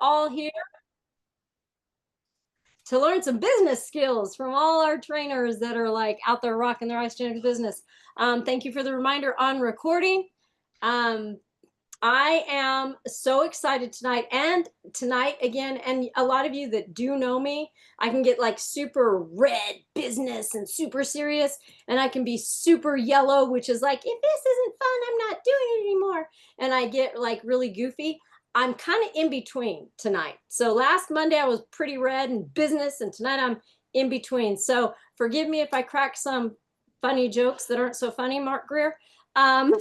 all here to learn some business skills from all our trainers that are like out there rocking their Isagenix business. Thank you for the reminder on recording. I am so excited tonight and tonight again. And a lot of you that do know me, I can get like super red business and super serious. And I can be super yellow, which is like, if this isn't fun, I'm not doing it anymore. And I get like really goofy. I'm kind of in between tonight. So last Monday I was pretty red and business, and tonight I'm in between. So forgive me if I crack some funny jokes that aren't so funny, Mark Greer. And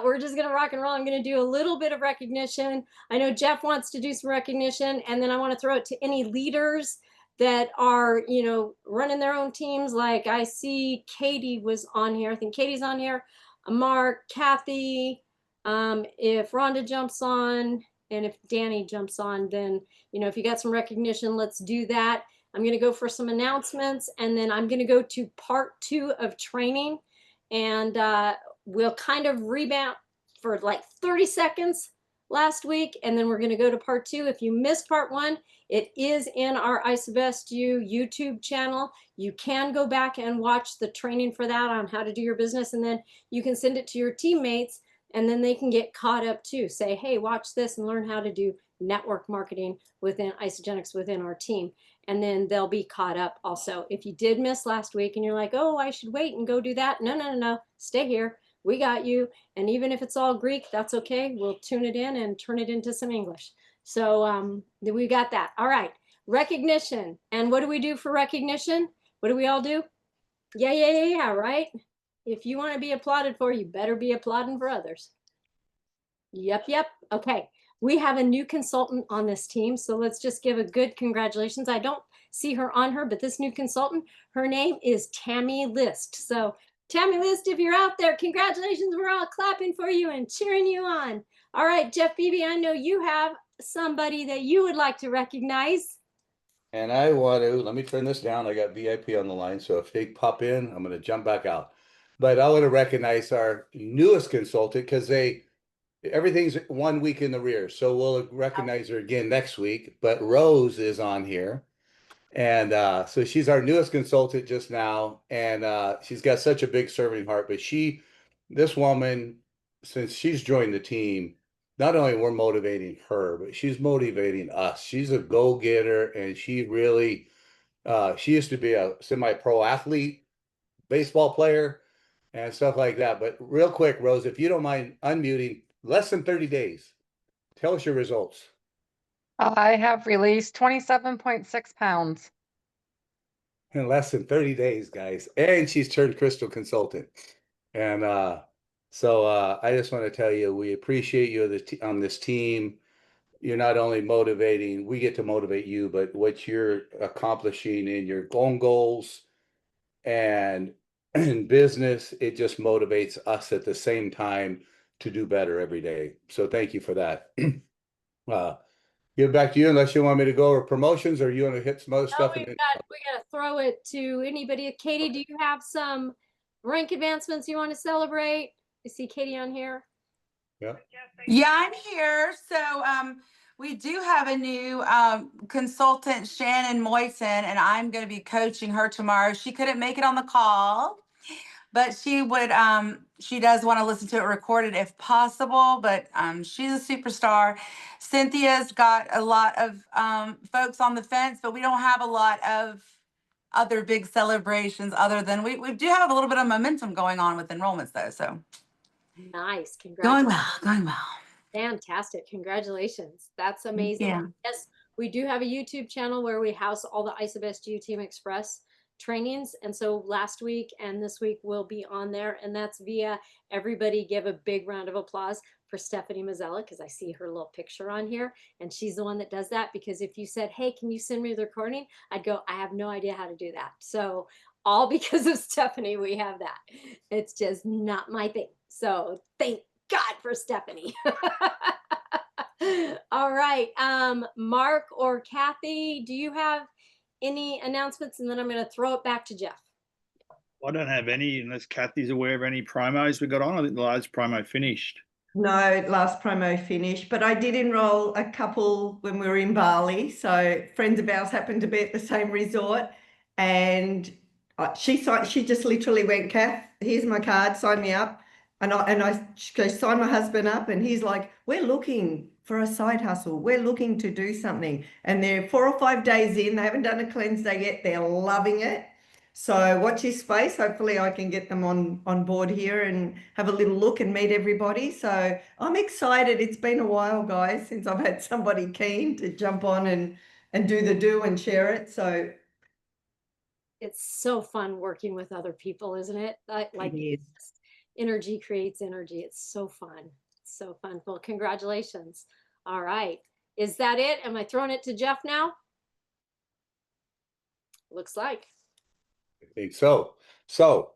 we're just gonna rock and roll. I'm gonna do a little bit of recognition. I know Jeff wants to do some recognition, and then I want to throw it to any leaders that are, you know, running their own teams. Like I see Katie was on here. I think Katie's on here. Mark, Kathy. If Rhonda jumps on, and if Danny jumps on, then you know, if you got some recognition, let's do that. I'm gonna go for some announcements, and then I'm gonna go to part 2 of training, and we'll kind of revamp for like 30 seconds last week, and then we're going to go to part 2. If you missed part 1, it is in our ISABESTU YouTube channel. You can go back and watch the training for that on how to do your business, and then you can send it to your teammates, and then they can get caught up too. Say, hey, watch this and learn how to do network marketing within Isagenix within our team. And then they'll be caught up also. If you did miss last week and you're like, oh, I should wait and go do that. No. Stay here. We got you. And even if it's all Greek, that's okay. We'll tune it in and turn it into some English. So we got that. All right. Recognition. And what do we do for recognition? What do we all do? Yeah, right? If you want to be applauded for, you better be applauding for others. Yep. Okay. We have a new consultant on this team, so let's just give a good congratulations. I don't see her on her, but this new consultant, her name is Tammy List. So Tammy List, if you're out there, congratulations. We're all clapping for you and cheering you on. All right, Jeff Beebe, I know you have somebody that you would like to recognize. And I want to, let me turn this down. I got VIP on the line, so if they pop in, I'm going to jump back out. But I want to recognize our newest consultant because everything's 1 week in the rear. So we'll recognize her again next week. But Rose is on here. And so she's our newest consultant just now. And she's got such a big serving heart. But this woman, since she's joined the team, not only we're motivating her, but she's motivating us. She's a go-getter, and she really, she used to be a semi-pro athlete, baseball player, and stuff like that. But real quick, Rose, if you don't mind unmuting, less than 30 days. Tell us your results. I have released 27.6 pounds. In less than 30 days, guys. And she's turned crystal consultant. And so I just want to tell you, we appreciate you on this team. You're not only motivating, we get to motivate you, but what you're accomplishing in your own goals and in business, it just motivates us at the same time to do better every day. So thank you for that. Give it back to you unless you want me to go over promotions or you want to hit some other stuff. We got to throw it to anybody. Katie, do you have some rank advancements you want to celebrate? I see Katie on here. Yeah, I'm here. So we do have a new consultant, Shannon Moyson, and I'm going to be coaching her tomorrow. She couldn't make it on the call, but she would, she does want to listen to it recorded if possible, but she's a superstar. Cynthia's got a lot of folks on the fence, but we don't have a lot of other big celebrations other than we do have a little bit of momentum going on with enrollments though. So nice. Congratulations. Going well. Fantastic. Congratulations. That's amazing. Yeah. Yes, we do have a YouTube channel where we house all the ISABESTU Team Express trainings. And so last week and this week will be on there. And that's via everybody give a big round of applause for Stephanie Mazzella, because I see her little picture on here. And she's the one that does that, because if you said, hey, can you send me the recording? I'd go, I have no idea how to do that. So all because of Stephanie, we have that. It's just not my thing. So thank God for Stephanie. All right. Mark or Kathy, do you have any announcements? And then I'm going to throw it back to Jeff. I don't have any, unless Kathy's aware of any promos we got on. I think the last promo finished. No, last promo finished, but I did enroll a couple when we were in Bali. So friends of ours happened to be at the same resort, and she just literally went, Kath, here's my card, sign me up. She goes, sign my husband up, and he's like, we're looking for a side hustle. We're looking to do something. And they're 4 or 5 days in, they haven't done a cleanse day yet. They're loving it. So watch his space. Hopefully I can get them on board here and have a little look and meet everybody. So I'm excited. It's been a while, guys, since I've had somebody keen to jump on and do and share it. So It's so fun working with other people, isn't it? Like it is. energy creates energy. It's so fun. So fun. Well, congratulations. All right. Is that it? Am I throwing it to Jeff now? Looks like. I think so. So,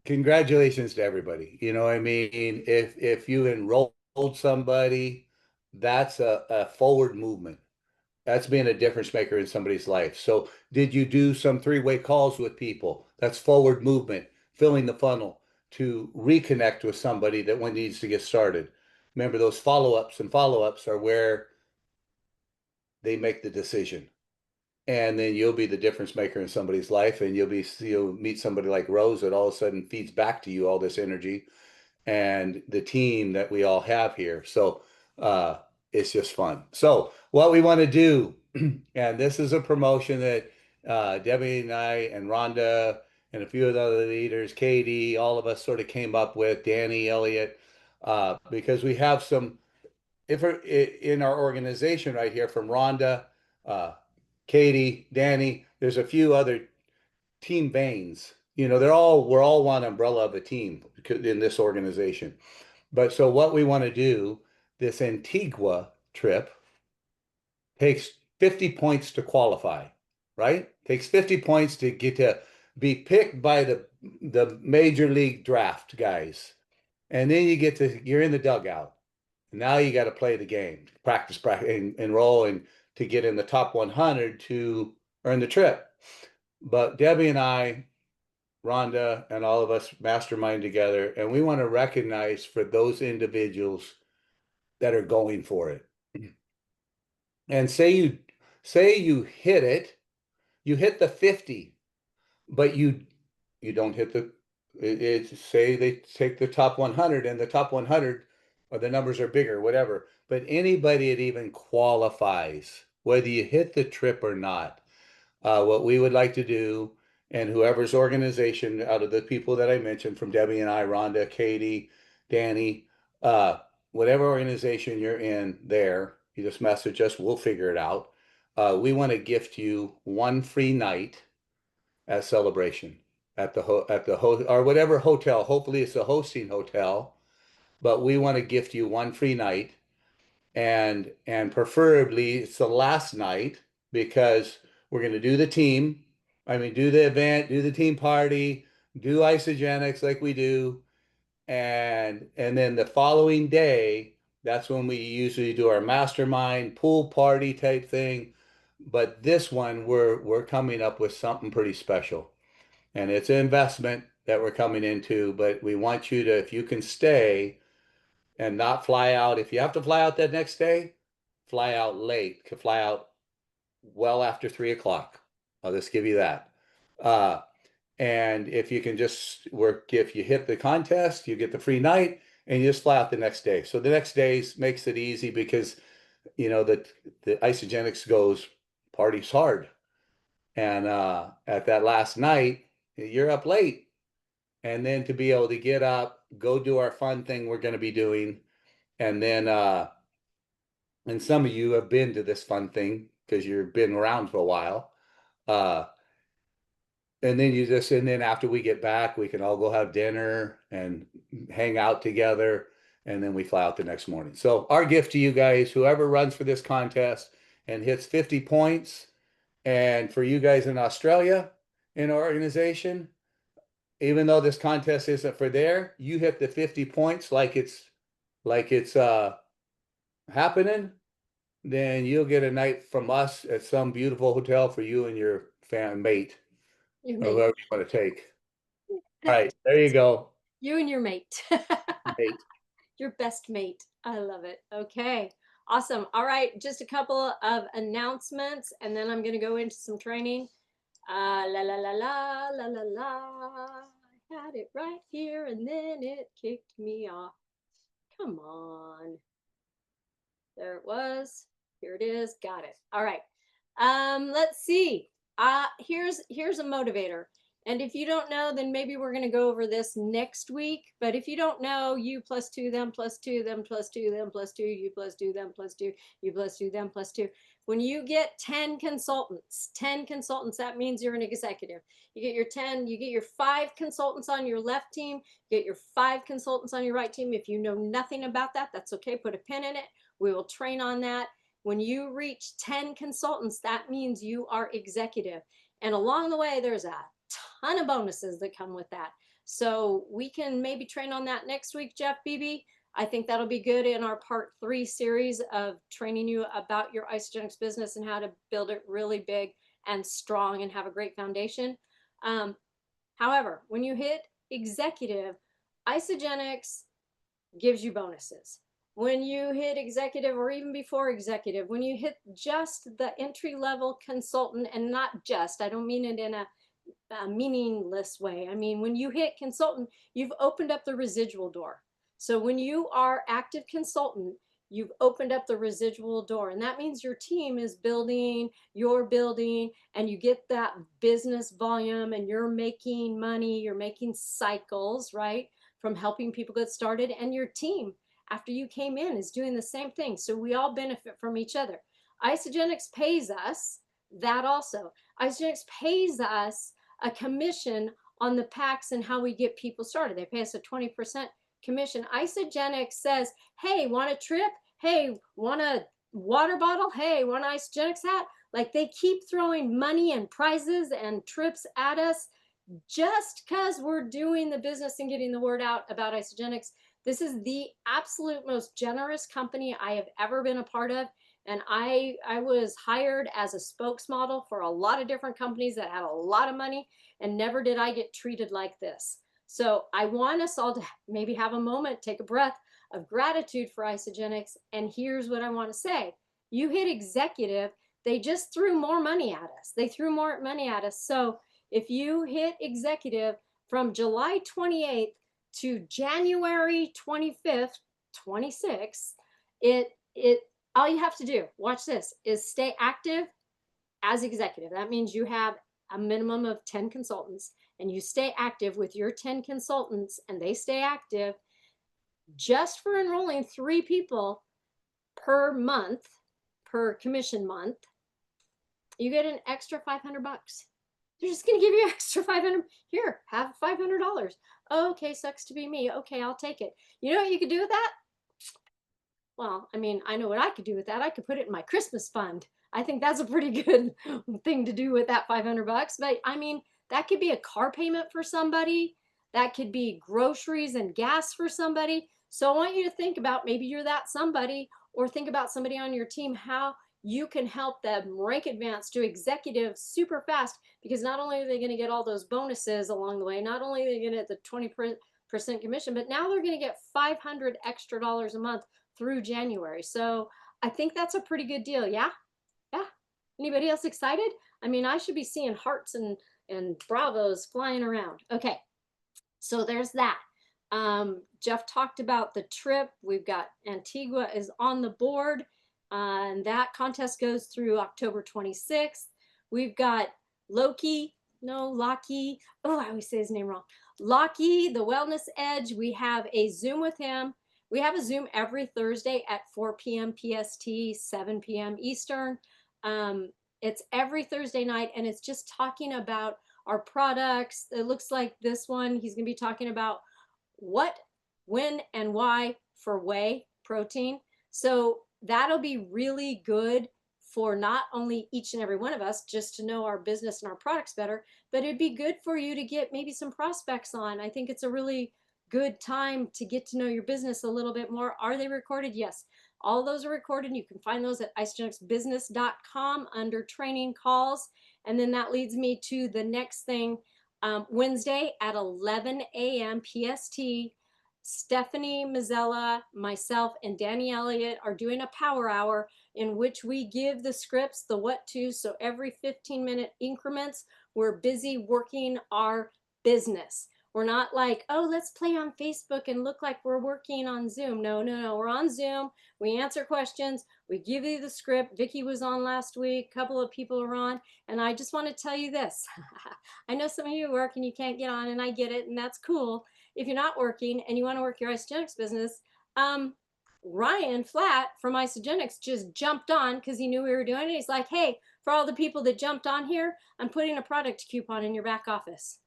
congratulations to everybody. You know, I mean, if you enrolled somebody, that's a forward movement. That's being a difference maker in somebody's life. So, did you do some three-way calls with people? That's forward movement, filling the funnel to reconnect with somebody that one needs to get started. Remember, those follow-ups and follow-ups are where they make the decision. And then you'll be the difference maker in somebody's life, and you'll meet somebody like Rose that all of a sudden feeds back to you all this energy and the team that we all have here. So it's just fun. So what we want to do, and this is a promotion that Debbie and I and Rhonda and a few of the other leaders, Katie, all of us sort of came up with, Danny, Elliott, because we have some, if in our organization right here from Rhonda, Katie, Danny, there's a few other team veins. You know, we're all one umbrella of a team in this organization. But so what we want to do, this Antigua trip takes 50 points to qualify, right? Takes 50 points to get to be picked by the major league draft guys. And then you're in the dugout. Now you got to play the game, practice, enroll, and to get in the top 100 to earn the trip. But Debbie and I, Rhonda, and all of us mastermind together, and we want to recognize for those individuals that are going for it. And say you hit it, you hit the 50, but you don't hit say they take the top 100, and the top 100 or the numbers are bigger, whatever. But anybody that even qualifies, whether you hit the trip or not, what we would like to do, and whoever's organization out of the people that I mentioned, from Debbie and I, Rhonda, Katie, Danny, whatever organization you're in there, you just message us, we'll figure it out. We want to gift you one free night at Celebration at the or whatever hotel. Hopefully it's a hosting hotel, but we want to gift you one free night, and preferably it's the last night, because we're going to do the team. I mean, do the event, do the team party, do isogenics like we do, and then the following day, that's when we usually do our mastermind pool party type thing. But this one, we're coming up with something pretty special, and it's an investment that we're coming into. But we want you to, if you can stay and not fly out, if you have to fly out that next day, fly out late, could fly out well after 3 o'clock. I'll just give you that. And if you can just work, if you hit the contest, you get the free night, and you just fly out the next day. So the next day makes it easy, because you know the isogenics goes parties hard, and at that last night you're up late, and then to be able to get up, go do our fun thing we're going to be doing, and then and some of you have been to this fun thing because you've been around for a while. And then after we get back, we can all go have dinner and hang out together. And then we fly out the next morning. So our gift to you guys, whoever runs for this contest and hits 50 points, and for you guys in Australia, in our organization, even though this contest isn't for there, you hit the 50 points like it's happening, then you'll get a night from us at some beautiful hotel for you and your mate, Your or mate. whoever you want to take. All right, there you go. You and your mate. Mate. your best mate. I love it. Okay. Awesome. All right. Just a couple of announcements and then I'm going to go into some training. La la la la la la la. I had it right here and then it kicked me off. Come on. There it was. Here it is. Got it. All right. Let's see. Here's a motivator. And if you don't know, then maybe we're going to go over this next week. But if you don't know, you plus 2, them plus 2, them plus 2, them plus 2, you plus 2, them plus 2, you plus 2, them plus 2. When you get 10 consultants, that means you're an executive. You get your 10, you get your 5 consultants on your left team, you get your 5 consultants on your right team. If you know nothing about that, that's okay. Put a pin in it. We will train on that. When you reach 10 consultants, that means you are executive. And along the way, there's a ton of bonuses that come with that. So we can maybe train on that next week, Jeff, Beebe. I think that'll be good in our part 3 series of training you about your Isagenix business and how to build it really big and strong and have a great foundation. However, when you hit executive, Isagenix gives you bonuses. When you hit executive or even before executive, when you hit just the entry-level consultant, and not just, I don't mean it in a meaningless way. I mean, when you hit consultant, you've opened up the residual door. So when you are active consultant, you've opened up the residual door. And that means your team is building, you're building, and you get that business volume and you're making money, you're making cycles, right? From helping people get started, and your team after you came in is doing the same thing. So we all benefit from each other. Isagenix pays us that also. Isagenix pays us a commission on the packs and how we get people started. They pay us a 20% commission. Isagenix says, hey, want a trip? Hey, want a water bottle? Hey, want an Isagenix hat? Like, they keep throwing money and prizes and trips at us just because we're doing the business and getting the word out about Isagenix. This is the absolute most generous company I have ever been a part of. And I was hired as a spokesmodel for a lot of different companies that had a lot of money, and never did I get treated like this. So I want us all to maybe have a moment, take a breath of gratitude for Isagenix. And here's what I want to say. You hit executive, they just threw more money at us. They threw more money at us. So if you hit executive from July 28th to January 25th, 26th, all you have to do, watch this, is stay active as executive. That means you have a minimum of 10 consultants and you stay active with your 10 consultants and they stay active just for enrolling 3 people per month, per commission month. You get an extra $500. They're just going to give you extra $500. Here, have $500. Okay, sucks to be me. Okay, I'll take it. You know what you could do with that? Well, I mean, I know what I could do with that. I could put it in my Christmas fund. I think that's a pretty good thing to do with that $500. But I mean, that could be a car payment for somebody. That could be groceries and gas for somebody. So I want you to think about, maybe you're that somebody, or think about somebody on your team, how you can help them rank advance to executive super fast, because not only are they going to get all those bonuses along the way, not only are they going to get the 20% commission, but now they're going to get $500 extra a month through January. So I think that's a pretty good deal. Yeah. Yeah. Anybody else excited? I mean, I should be seeing hearts and bravos flying around. Okay. So there's that. Jeff talked about the trip. We've got Antigua is on the board, and that contest goes through October 26th. We've got Lockie. Oh, I always say his name wrong. Lockie, the Wellness Edge. We have a Zoom with him. We have a Zoom every Thursday at 4 p.m. PST, 7 p.m. Eastern. It's every Thursday night, and it's just talking about our products. It looks like this one, he's going to be talking about what, when, and why for whey protein. So that'll be really good for not only each and every one of us just to know our business and our products better, but it'd be good for you to get maybe some prospects on. I think it's a really good time to get to know your business a little bit more. Are they recorded? Yes. All those are recorded. You can find those at isagenixbusiness.com under training calls. And then that leads me to the next thing. Wednesday at 11 a.m. PST, Stephanie Mazzella, myself, and Danny Elliott are doing a power hour in which we give the scripts, the what to. So every 15-minute increments, we're busy working our business. We're not like, oh, let's play on Facebook and look like we're working on Zoom. No, no, no. We're on Zoom. We answer questions. We give you the script. Vicki was on last week. A couple of people are on. And I just want to tell you this. I know some of you work and you can't get on, and I get it, and that's cool. If you're not working and you want to work your Isogenics business, Ryan Flatt from Isogenics just jumped on because he knew we were doing it. He's like, hey, for all the people that jumped on here, I'm putting a product coupon in your back office.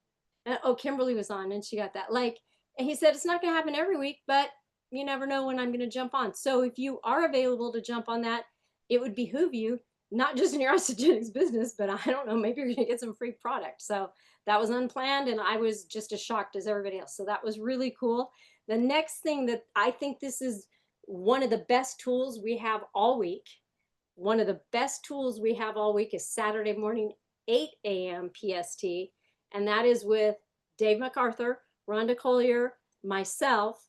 And, oh, Kimberly was on and she got that. Like, and he said, it's not going to happen every week, but you never know when I'm going to jump on. So if you are available to jump on that, it would behoove you, not just in your Isogenics business, but I don't know, maybe you're going to get some free product. So that was unplanned, and I was just as shocked as everybody else. So that was really cool. The next thing that I think this is one of the best tools we have all week. One of the best tools we have all week is Saturday morning, 8 a.m. PST. And that is with Dave MacArthur, Rhonda Collier, myself,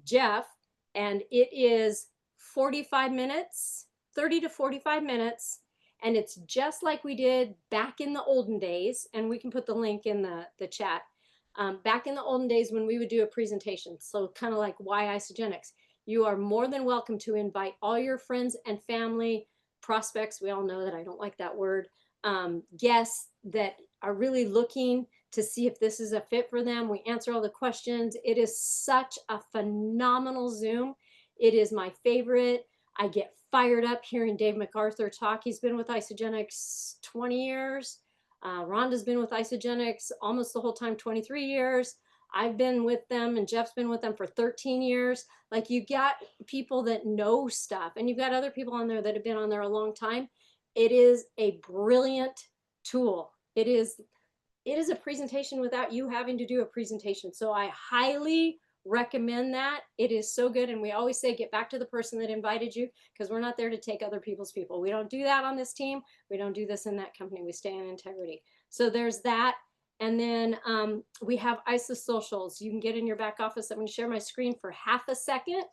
Jeff, and it is 45 minutes, 30 to 45 minutes. And it's just like we did back in the olden days. And we can put the link in the chat. Back in the olden days when we would do a presentation. So kind of like why Isogenics. You are more than welcome to invite all your friends and family, prospects. We all know that I don't like that word. Guests that are really looking to see if this is a fit for them. We answer all the questions. It is such a phenomenal Zoom. It is my favorite. I get fired up hearing Dave MacArthur talk. He's been with Isogenics 20 years. Rhonda's been with Isogenics almost the whole time, 23 years. I've been with them and Jeff's been with them for 13 years. Like, you got people that know stuff, and you've got other people on there that have been on there a long time. It is a brilliant tool. It is a presentation without you having to do a presentation. So I highly recommend that. It is so good. And we always say, get back to the person that invited you, because we're not there to take other people's people. We don't do that on this team. We don't do this in that company. We stay in integrity. So there's that. And then we have ISO socials. You can get in your back office. I'm going to share my screen for half a second.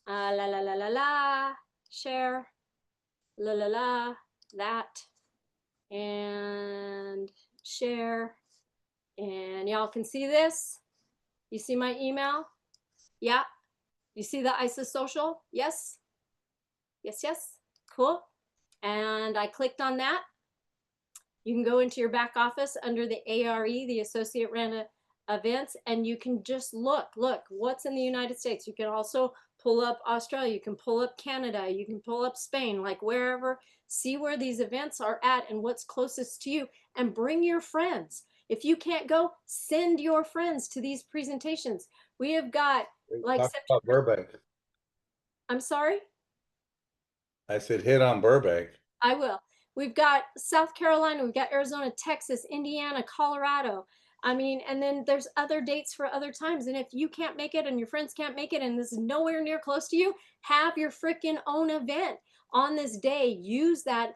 La la la la la. Share. La la la. That. And share. And y'all can see this. You see my email? Yeah. You see the ISO social? Yes. Yes, yes. Cool. And I clicked on that. You can go into your back office under the ARE, the Associate Random Events, and you can just look what's in the United States. You can also pull up Australia. You can pull up Canada. You can pull up Spain, like wherever. See where these events are at and what's closest to you, and bring your friends. If you can't go, send your friends to these presentations. We have got like Talk about Burbank. I'm sorry? I said hit on Burbank. I will. We've got South Carolina, we've got Arizona, Texas, Indiana, Colorado. I mean, and then there's other dates for other times. And if you can't make it and your friends can't make it and this is nowhere near close to you, have your freaking own event on this day. Use that,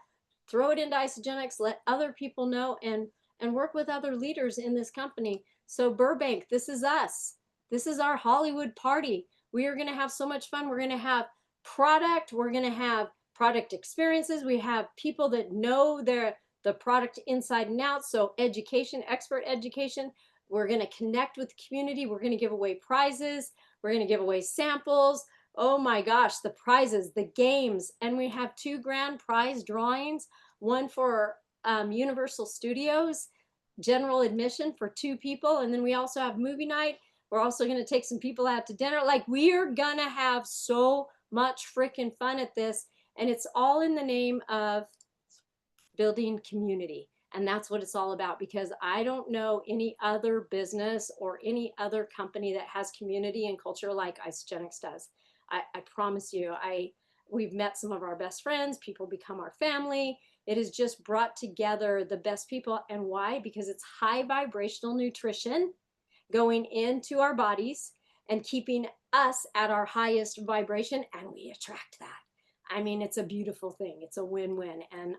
throw it into Isogenics, let other people know, and work with other leaders in this company. So Burbank, this is us. This is our Hollywood party. We are going to have so much fun. We're going to have product. We're going to have product experiences. We have people that know the product inside and out. So education, expert education. We're going to connect with the community. We're going to give away prizes. We're going to give away samples. Oh my gosh, the prizes, the games. And we have 2 grand prize drawings, one for Universal Studios, general admission for 2 people. And then we also have movie night. We're also going to take some people out to dinner. Like, we are going to have so much freaking fun at this. And it's all in the name of building community. And that's what it's all about, because I don't know any other business or any other company that has community and culture like Isogenics does. I promise you, we've met some of our best friends. People become our family. It has just brought together the best people. And why? Because it's high vibrational nutrition going into our bodies and keeping us at our highest vibration, and we attract that. I mean, it's a beautiful thing. It's a win-win. And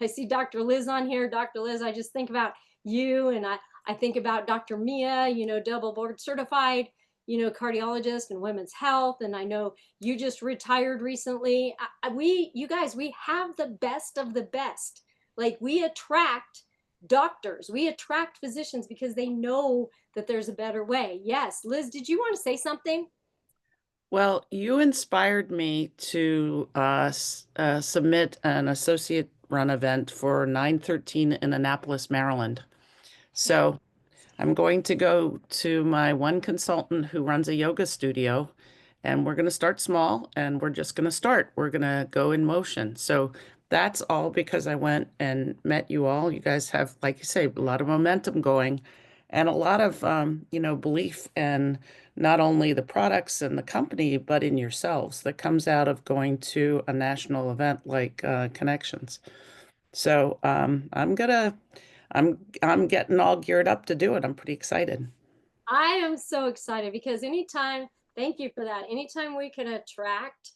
I see Dr. Liz on here. Dr. Liz, I just think about you, and I think about Dr. Mia, double board certified, cardiologist and women's health. And I know you just retired recently. You guys, we have the best of the best. Like, we attract doctors, we attract physicians because they know that there's a better way. Yes, Liz, did you want to say something? Well, you inspired me to submit an associate run event for 9/13 in Annapolis, Maryland. So I'm going to go to my one consultant who runs a yoga studio, and we're going to start small, and we're just going to start. We're going to go in motion. So that's all because I went and met you all. You guys have, like you say, a lot of momentum going and a lot of, belief in not only the products and the company, but in yourselves that comes out of going to a national event like Connections. So I'm getting all geared up to do it. I'm pretty excited. I am so excited because thank you for that. Anytime we can attract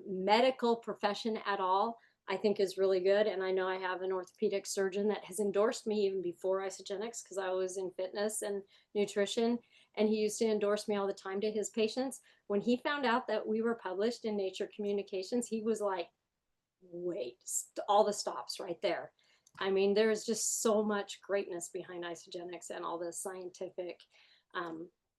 medical profession at all, I think is really good. And I know I have an orthopedic surgeon that has endorsed me even before Isogenics because I was in fitness and nutrition. And he used to endorse me all the time to his patients. When he found out that we were published in Nature Communications, he was like, wait, all the stops right there. I mean, there's just so much greatness behind Isogenics and all the scientific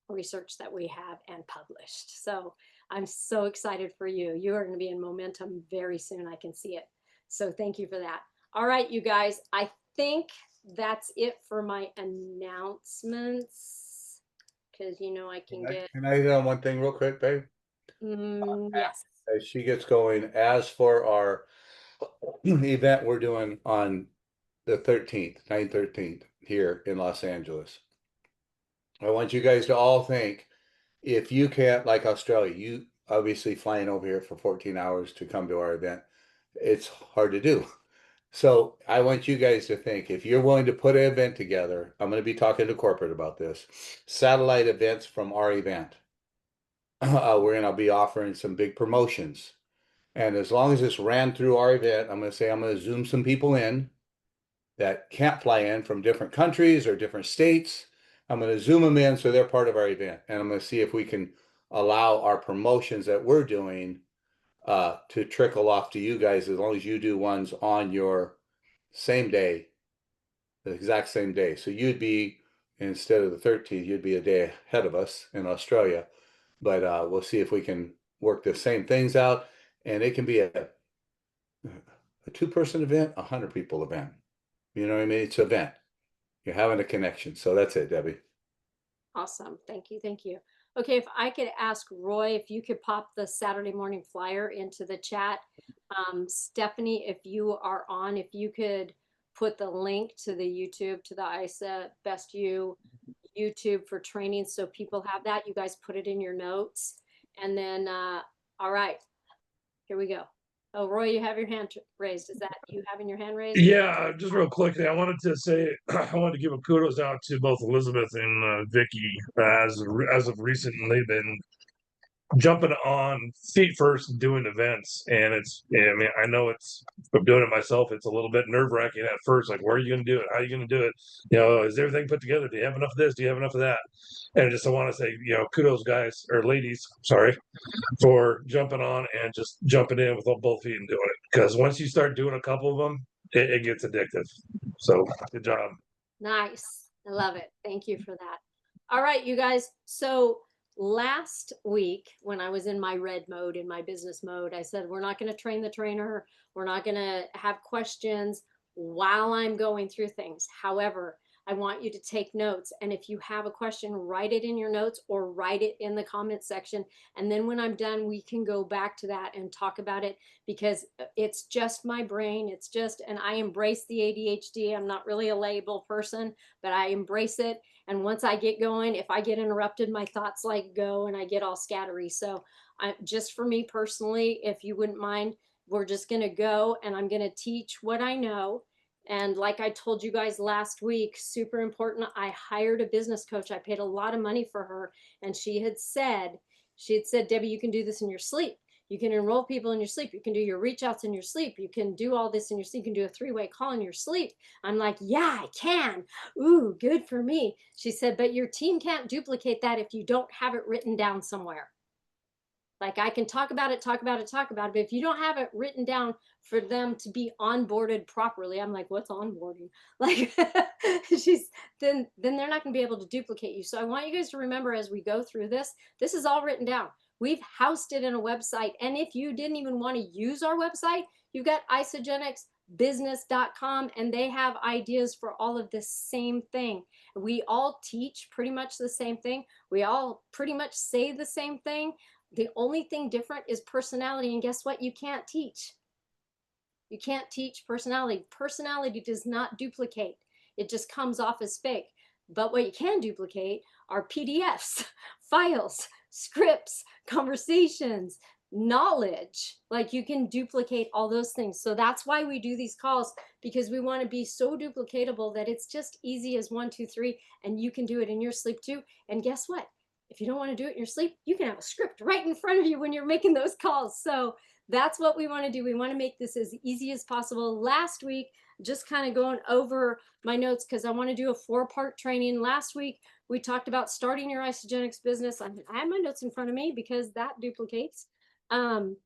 research that we have and published. So I'm so excited for you. You are going to be in momentum very soon. I can see it. So thank you for that. All right, you guys, I think that's it for my announcements because, I can get. Can I hit on one thing real quick, babe? Yes. As she gets going, as for our event we're doing on the 13th, 9/13 here in Los Angeles. I want you guys to all think, if you can't, like Australia, you obviously flying over here for 14 hours to come to our event, it's hard to do. So I want you guys to think, if you're willing to put an event together, I'm going to be talking to corporate about this, satellite events from our event. We're going to be offering some big promotions. And as long as this ran through our event, I'm going to Zoom some people in that can't fly in from different countries or different states. I'm going to Zoom them in so they're part of our event. And I'm going to see if we can allow our promotions that we're doing to trickle off to you guys, as long as you do ones on your same day, the exact same day. So you'd be, instead of the 13th, you'd be a day ahead of us in Australia. But we'll see if we can work the same things out. And it can be a 2-person event, a 100-people event. You know what I mean? It's an event. You're having a connection. So that's it, Debbie. Awesome. Thank you. Thank you. Okay, if I could ask Roy, if you could pop the Saturday morning flyer into the chat. Stephanie, if you are on, if you could put the link to the YouTube, to the ISA Best You YouTube for training so people have that. You guys put it in your notes. And then, all right, here we go. Oh, Roy, you have your hand raised. Is that you having your hand raised? Yeah, just real quickly, I wanted to say I wanted to give a kudos out to both Elizabeth and Vicky, as of recently been jumping on feet first and doing events. And I mean, I know I'm doing it myself. It's a little bit nerve wracking at first. Like, where are you going to do it? How are you going to do it? Is everything put together? Do you have enough of this? Do you have enough of that? And I want to say, kudos, guys or ladies, sorry, for jumping on and just jumping in with both feet and doing it. Because once you start doing a couple of them, it gets addictive. So good job. Nice. I love it. Thank you for that. All right, you guys. So last week, when I was in my red mode, in my business mode, I said, we're not going to train the trainer. We're not going to have questions while I'm going through things. However, I want you to take notes. And if you have a question, write it in your notes or write it in the comment section. And then when I'm done, we can go back to that and talk about it, because it's just my brain. It's just, and I embrace the ADHD. I'm not really a label person, but I embrace it. And once I get going, if I get interrupted, my thoughts like go and I get all scattery. So just for me personally, if you wouldn't mind, we're just going to go and I'm going to teach what I know. And like I told you guys last week, super important, I hired a business coach. I paid a lot of money for her. And she had said, Debbie, you can do this in your sleep. You can enroll people in your sleep. You can do your reach outs in your sleep. You can do all this in your sleep. You can do a 3-way call in your sleep. I'm like, yeah, I can. Ooh, good for me. She said, but your team can't duplicate that if you don't have it written down somewhere. Like I can talk about it, but if you don't have it written down for them to be onboarded properly, I'm like, what's onboarding? Like then they're not gonna be able to duplicate you. So I want you guys to remember as we go through this is all written down. We've housed it in a website. And if you didn't even want to use our website, you've got isogenicsbusiness.com, and they have ideas for all of this same thing. We all teach pretty much the same thing. We all pretty much say the same thing. The only thing different is personality. And guess what? You can't teach. You can't teach personality. Personality does not duplicate. It just comes off as fake. But what you can duplicate are PDFs, files, scripts, conversations, knowledge. Like you can duplicate all those things. So that's why we do these calls, because we want to be so duplicatable that it's just easy as 1, 2, 3, and you can do it in your sleep too. And guess what? If you don't want to do it in your sleep, you can have a script right in front of you when you're making those calls. So that's what we want to do. We want to make this as easy as possible. Last week, just kind of going over my notes because I want to do a 4-part training. Last week, we talked about starting your isogenics business. I had my notes in front of me because that duplicates. And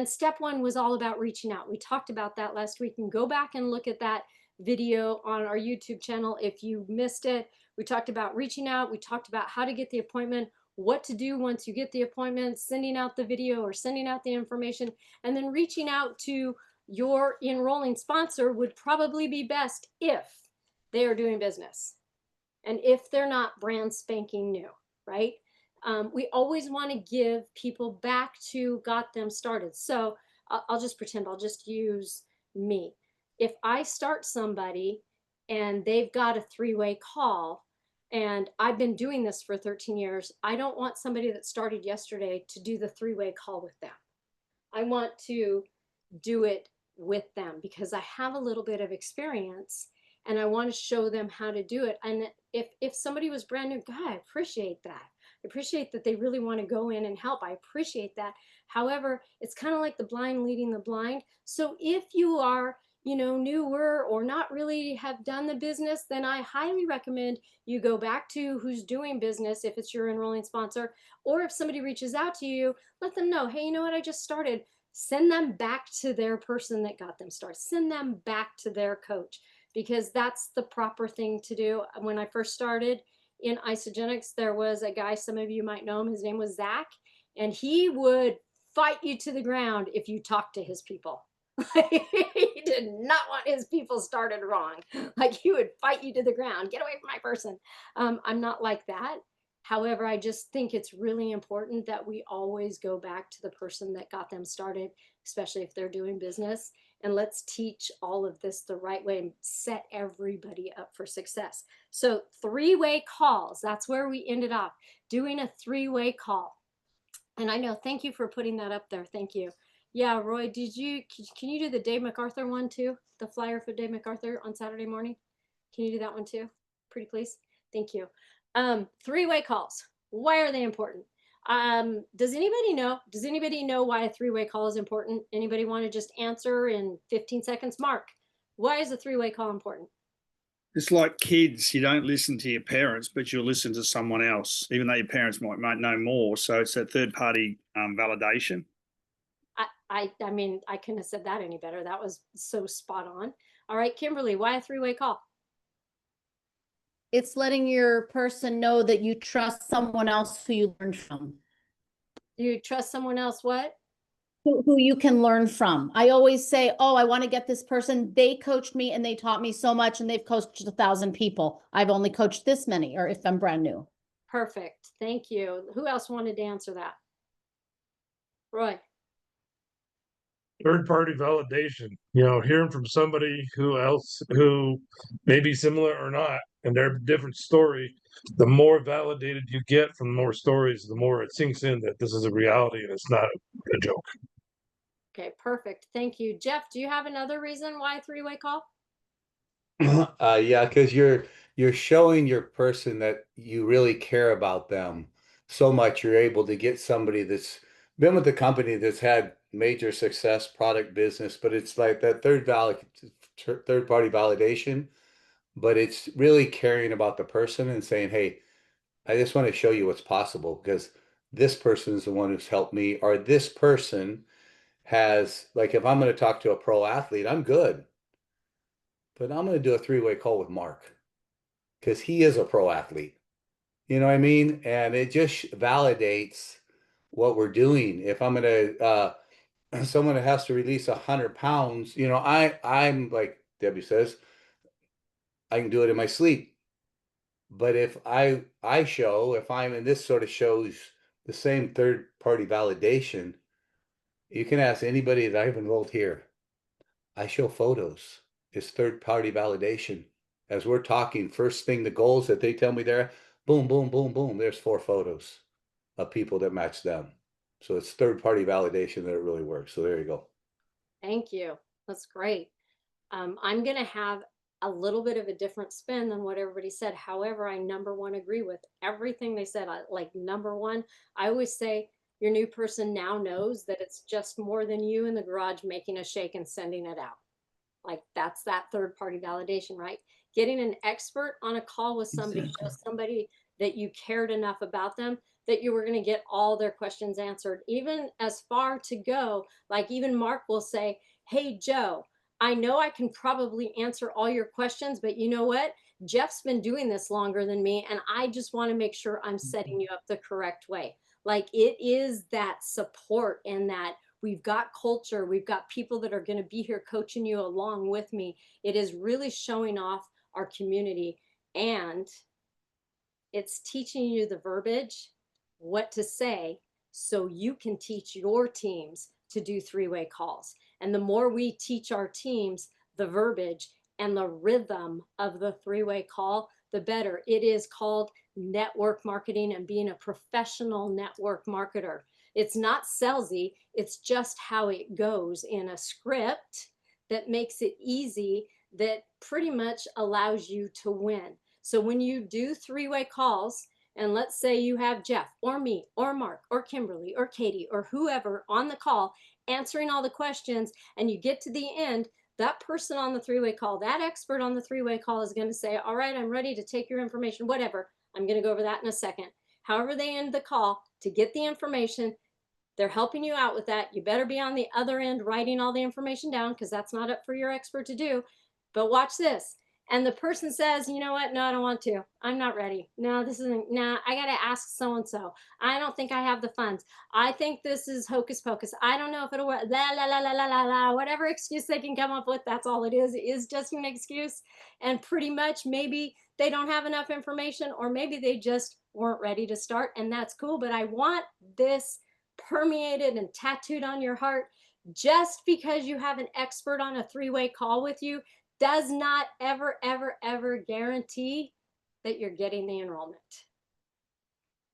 step 1 was all about reaching out. We talked about that last week, and go back and look at that video on our YouTube channel if you missed it. We talked about reaching out. We talked about how to get the appointment, what to do once you get the appointment, sending out the video or sending out the information, and then reaching out to your enrolling sponsor would probably be best if they are doing business and if they're not brand spanking new, right? We always want to give people back to got them started. So I'll just pretend, I'll just use me. If I start somebody and they've got a 3-way call, and I've been doing this for 13 years, I don't want somebody that started yesterday to do the 3-way call with them. I want to do it with them because I have a little bit of experience and I want to show them how to do it. And if somebody was brand new, God, I appreciate that. I appreciate that they really want to go in and help. I appreciate that. However, it's kind of like the blind leading the blind. So if you are, newer or not really have done the business, then I highly recommend you go back to who's doing business if it's your enrolling sponsor, or if somebody reaches out to you, let them know, hey, you know what, I just started. Send them back to their person that got them started. Send them back to their coach, because that's the proper thing to do. When I first started in isogenics, there was a guy, some of you might know him, his name was Zach, and he would fight you to the ground if you talked to his people. He did not want his people started wrong. Like he would fight you to the ground. Get away from my person. I'm not like that. However, I just think it's really important that we always go back to the person that got them started, especially if they're doing business. And let's teach all of this the right way and set everybody up for success. So 3-way calls, that's where we ended up doing a 3-way call. And I know, thank you for putting that up there. Thank you. Yeah, Roy, can you do the Dave MacArthur one too? The flyer for Dave MacArthur on Saturday morning? Can you do that one too? Pretty please? Thank you. 3-way calls. Why are they important? Does anybody know? Does anybody know why a 3-way call is important? Anybody want to just answer in 15 seconds? Mark, why is a 3-way call important? It's like kids. You don't listen to your parents, but you'll listen to someone else, even though your parents might know more. So it's that third-party validation. I mean, I couldn't have said that any better. That was so spot on. All right, Kimberly, why a 3-way call? It's letting your person know that you trust someone else who you learned from. You trust someone else what? Who you can learn from. I always say, oh, I want to get this person. They coached me and they taught me so much, and they've coached 1,000 people. I've only coached this many, or if I'm brand new. Perfect. Thank you. Who else wanted to answer that? Roy. Third-party validation, hearing from somebody who may be similar or not, and their different story. The more validated you get from more stories, the more it sinks in that this is a reality and it's not a joke. Okay, perfect. Thank you. Jeff, do you have another reason why a 3-way call? Yeah, because you're showing your person that you really care about them so much. You're able to get somebody that's been with the company that's had major success, product business, but it's like that third party validation, but it's really caring about the person and saying, hey, I just want to show you what's possible because this person is the one who's helped me, or this person has, like, if I'm going to talk to a pro athlete, I'm good, but I'm going to do a three-way call with Mark because he is a pro athlete. You know what I mean? And it just validates what we're doing. If I'm going to, someone that has to release 100 pounds, you know, I'm like Debbie says, I can do it in my sleep. But if I show, if I'm, and this sort of shows the same third party validation, you can ask anybody that I've enrolled here. I show photos. It's third party validation. As we're talking, first thing, the goals that they tell me there, boom, boom, boom, boom. There's 4 photos of people that match them. So it's third party validation that it really works. So there you go. Thank you. That's great. I'm going to have a little bit of a different spin than what everybody said. However, I number one agree with everything they said. Like number one, I always say your new person now knows that it's just more than you in the garage making a shake and sending it out. Like that's that third party validation, right? Getting an expert on a call with somebody, Exactly. somebody that you cared enough about them that you were going to get all their questions answered, even as far to go. Like even Mark will say, hey, Joe, I know I can probably answer all your questions, but you know what? Jeff's been doing this longer than me, and I just want to make sure I'm setting you up the correct way. Like it is that support and that we've got culture, we've got people that are going to be here coaching you along with me. It is really showing off our community, and it's teaching you the verbiage, what to say, so you can teach your teams to do three-way calls. And the more we teach our teams the verbiage and the rhythm of the three-way call, the better. It is called network marketing and being a professional network marketer. It's not salesy, it's just how it goes in a script that makes it easy, that pretty much allows you to win. So when you do three-way calls, and let's say you have Jeff or me or Mark or Kimberly or Katie or whoever on the call answering all the questions, and you get to the end, that person on the three-way call, that expert on the three-way call is going to say, all right, I'm ready to take your information, whatever. I'm going to go over that in a second. However they end the call to get the information, they're helping you out with that. You better be on the other end writing all the information down because that's not up for your expert to do. But watch this. And the person says, you know what? No, I don't want to. I'm not ready. No, this isn't. Nah, I got to ask so-and-so. I don't think I have the funds. I think this is hocus pocus. I don't know if it'll work. La, la, la, la, la, la, la. Whatever excuse they can come up with, that's all it is just an excuse. And pretty much maybe they don't have enough information, or maybe they just weren't ready to start. And that's cool. But I want this permeated and tattooed on your heart. Just because you have an expert on a three-way call with you does not ever, ever, ever guarantee that you're getting the enrollment.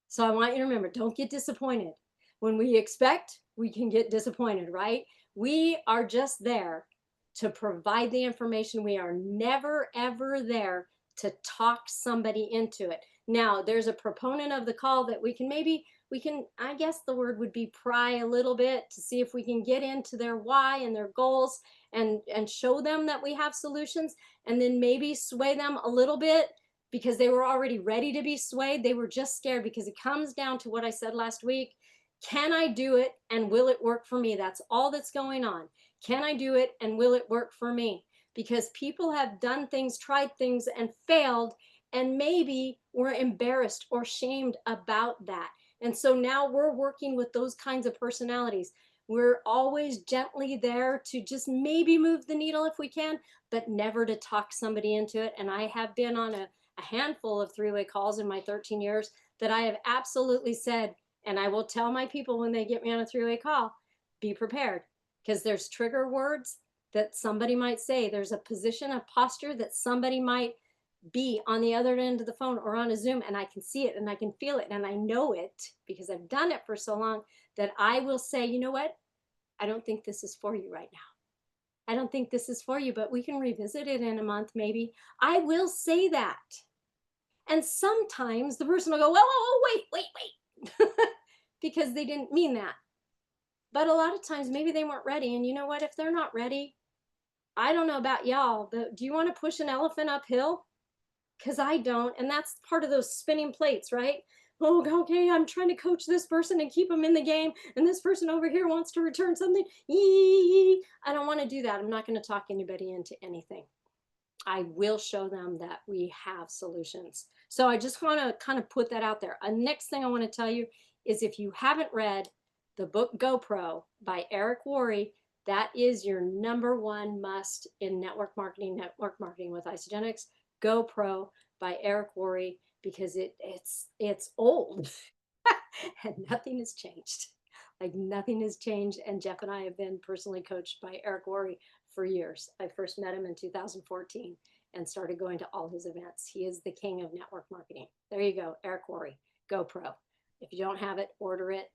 So I want you to remember, don't get disappointed. When we expect, we can get disappointed, right? We are just there to provide the information. We are never, ever there to talk somebody into it. Now, there's a proponent of the call that we can, I guess the word would be pry a little bit to see if we can get into their why and their goals and show them that we have solutions, and then maybe sway them a little bit because they were already ready to be swayed. They were just scared, because it comes down to what I said last week. Can I do it, and will it work for me? That's all that's going on. Can I do it, and will it work for me? Because people have done things, tried things, and failed, and maybe we're embarrassed or shamed about that. And so now we're working with those kinds of personalities. We're always gently there to just maybe move the needle if we can, but never to talk somebody into it. And I have been on a handful of three-way calls in my 13 years that I have absolutely said, and I will tell my people when they get me on a three-way call, be prepared, because there's trigger words that somebody might say. There's a position, a posture that somebody might be on the other end of the phone or on a Zoom, and I can see it and I can feel it and I know it because I've done it for so long, that I will say, you know what? I don't think this is for you right now. I don't think this is for you, but we can revisit it in a month, maybe. I will say that. And sometimes the person will go, whoa, whoa, whoa, wait, because they didn't mean that. But a lot of times maybe they weren't ready. And you know what? If they're not ready, I don't know about y'all, but do you want to push an elephant uphill? Because I don't. And that's part of those spinning plates, right? Oh, okay, I'm trying to coach this person and keep them in the game. And this person over here wants to return something. I don't want to do that. I'm not going to talk anybody into anything. I will show them that we have solutions. So I just want to kind of put that out there. Next thing I want to tell you is if you haven't read the book GoPro by Eric Worre, that is your #1 must in network marketing with Isagenix. GoPro by Eric Worre, because it's old and nothing has changed. Like nothing has changed. And Jeff and I have been personally coached by Eric Worre for years. I first met him in 2014 and started going to all his events. He is the king of network marketing. There you go, Eric Worre, GoPro. If you don't have it, order it.